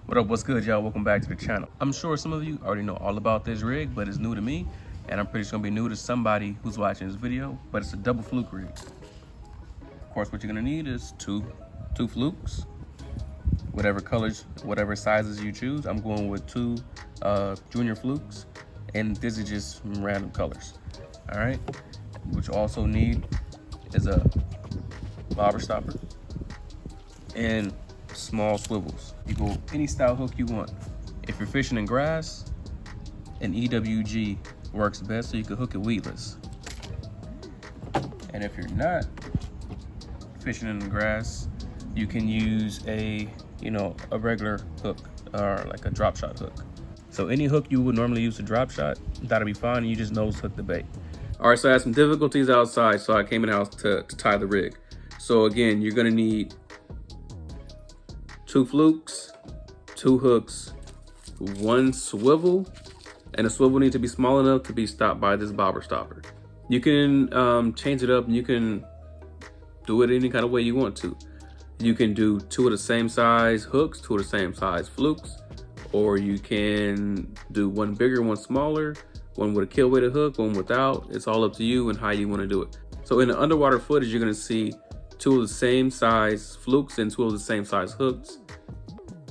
What up, what's good, y'all? Welcome back to the channel. I'm sure some of you already know all about this rig, but it's new to me, and I'm pretty sure it's gonna be new to somebody who's watching this video, but it's a double fluke rig. Of course, what you're gonna need is two flukes, whatever colors, whatever sizes you choose. I'm going with two junior flukes, and this is just random colors. All right, what you also need is a bobber stopper and small swivels. You go any style hook you want. If you're fishing in grass, an EWG works best, so you can hook it weedless. And if you're not fishing in the grass, you can use a regular hook or like a drop shot hook. So any hook you would normally use to drop shot, that'll be fine. You just nose hook the bait. All right, so I had some difficulties outside, so I came in the house to tie the rig. So again, you're gonna need two flukes, two hooks, one swivel, and the swivel needs to be small enough to be stopped by this bobber stopper. You can change it up and you can do it any kind of way you want to. You can do two of the same size hooks, two of the same size flukes, or you can do one bigger, one smaller, one with a kill weighted hook, one without. It's all up to you and how you want to do it. So in the underwater footage, you're going to see two of the same size flukes and two of the same size hooks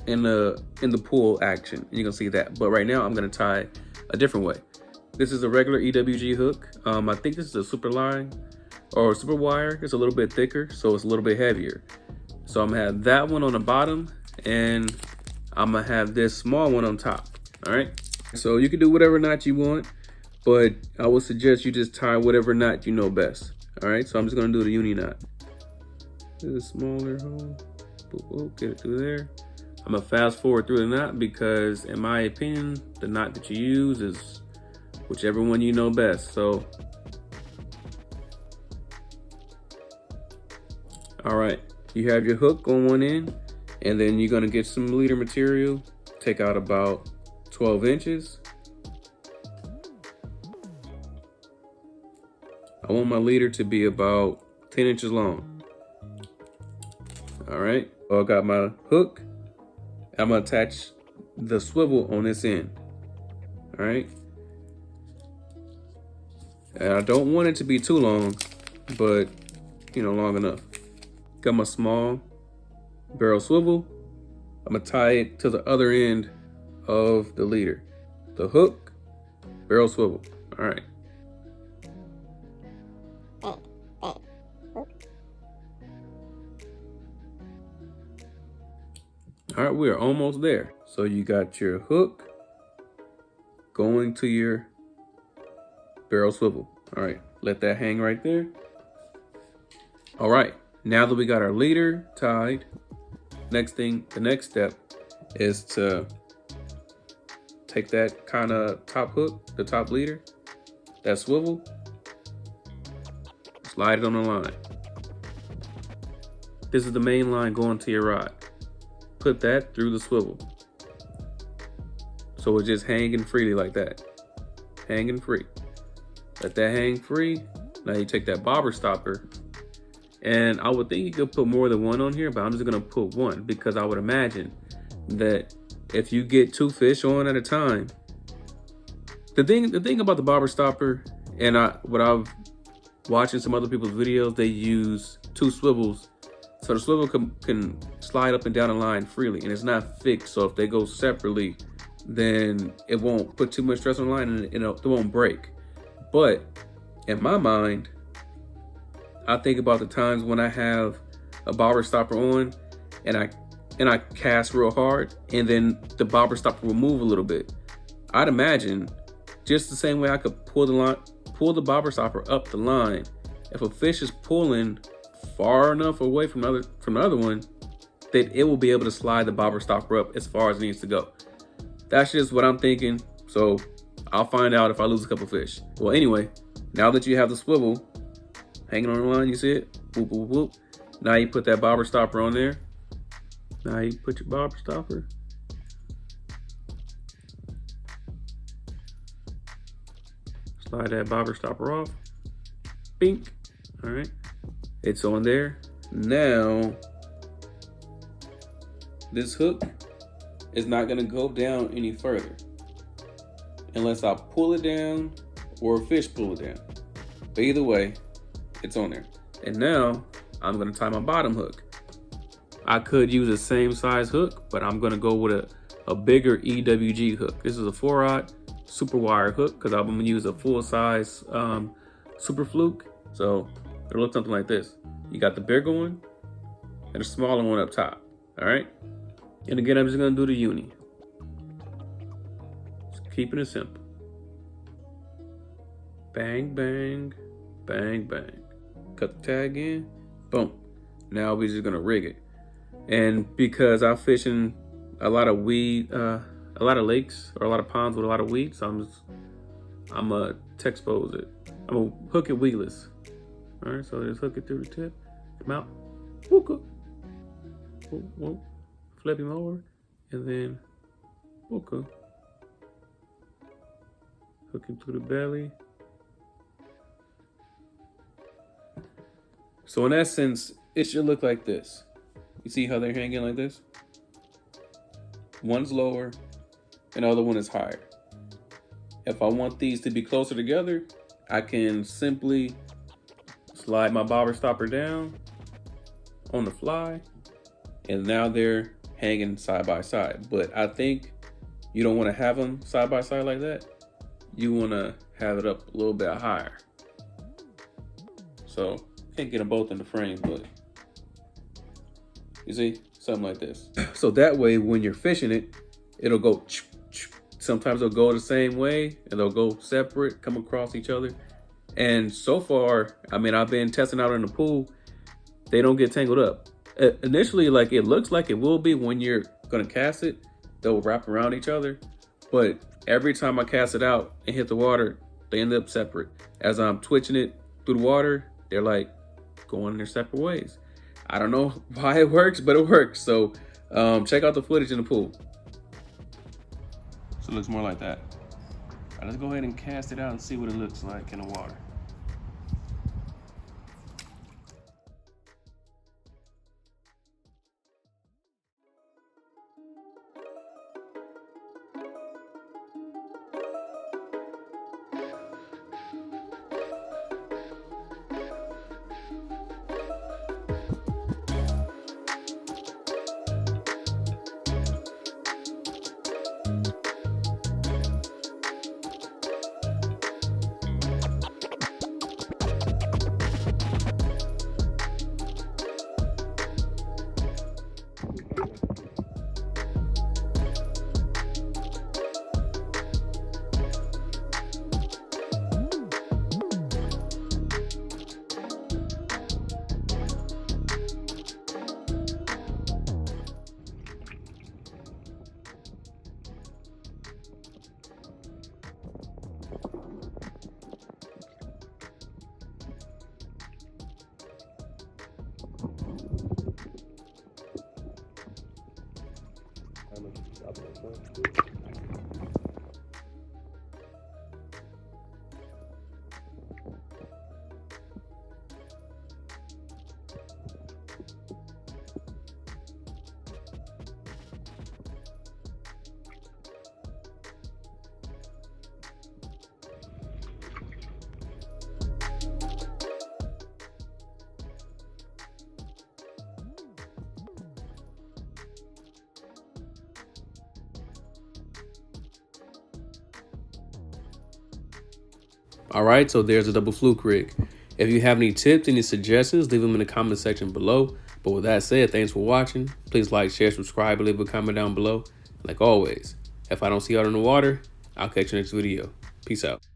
in the pool action, and you're gonna see that. But right now I'm gonna tie a different way. This is a regular EWG hook. I think this is a super line or super wire. It's a little bit thicker, so it's a little bit heavier. So I'm gonna have that one on the bottom, and I'm gonna have this small one on top. All right, so you can do whatever knot you want, but I would suggest you just tie whatever knot you know best. All right, so I'm just gonna do the uni knot. This is a smaller hole. Boop, boop, get it through there. I'm gonna fast forward through the knot because in my opinion, the knot that you use is whichever one you know best. So, all right, you have your hook on one end, and then you're gonna get some leader material, take out about 12 inches. I want my leader to be about 10 inches long. All right, so I got my hook. I'm gonna attach the swivel on this end. All right, and I don't want it to be too long, but long enough. Got my small barrel swivel. I'm gonna tie it to the other end of the leader. The hook, barrel swivel. All right. All right, we are almost there. So you got your hook going to your barrel swivel. All right, let that hang right there. All right, now that we got our leader tied, the next step is to take that kind of top hook, the top leader, that swivel, slide it on the line. This is the main line going to your rod. Put that through the swivel. So it's just hanging freely like that. Hanging free. Let that hang free. Now you take that bobber stopper, and I would think you could put more than one on here, but I'm just gonna put one because I would imagine that if you get two fish on at a time, the thing about the bobber stopper, and what I've watching some other people's videos, they use two swivels. So the swivel can slide up and down the line freely, and it's not fixed. So if they go separately, then it won't put too much stress on the line, and it won't break. But in my mind, I think about the times when I have a bobber stopper on, and I cast real hard, and then the bobber stopper will move a little bit. I'd imagine just the same way I could pull the bobber stopper up the line. If a fish is pulling far enough away from the other one, that it will be able to slide the bobber stopper up as far as it needs to go. That's just what I'm thinking. So I'll find out if I lose a couple fish. Well, anyway, now that you have the swivel hanging on the line, you see it? Whoop, whoop, whoop. Now you put that bobber stopper on there. Now you put your bobber stopper. Slide that bobber stopper off. Bink. All right. It's on there. Now, this hook is not gonna go down any further unless I pull it down or a fish pull it down. But either way, it's on there. And now I'm gonna tie my bottom hook. I could use the same size hook, but I'm gonna go with a bigger EWG hook. This is a 4/0 super wire hook because I'm gonna use a full size Super Fluke. So it'll look something like this. You got the bigger one and a smaller one up top, all right? And again, I'm just gonna do the uni. Just keeping it simple. Bang, bang, bang, bang. Cut the tag in, boom. Now we're just gonna rig it. And because I'm fishing a lot of weed, a lot of lakes or a lot of ponds with a lot of weed, so I'm gonna texpose it. I'm gonna hook it weedless. All right, so just hook it through the tip, come out, whoop, whoop, whoop, flip him over, and then whoop, hook him through the belly. So in essence, it should look like this. You see how they're hanging like this? One's lower and the other one is higher. If I want these to be closer together, I can simply slide my bobber stopper down on the fly, and now they're hanging side by side. But I think you don't want to have them side by side like that. You want to have it up a little bit higher. So can't get them both in the frame, but you see, something like this. So that way, when you're fishing it, it'll go, sometimes they'll go the same way and they'll go separate, come across each other. And so far, I mean, I've been testing out in the pool, they don't get tangled up. Initially, like it looks like it will be when you're gonna cast it, they'll wrap around each other. But every time I cast it out and hit the water, they end up separate. As I'm twitching it through the water, they're like going their separate ways. I don't know why it works, but it works. So check out the footage in the pool. So it looks more like that. All right, let's go ahead and cast it out and see what it looks like in the water. All right, so there's a Double Fluke rig. If you have any tips, any suggestions, leave them in the comment section below. But with that said, thanks for watching. Please like, share, subscribe, and leave a comment down below. Like always, if I don't see you out in the water, I'll catch you next video. Peace out.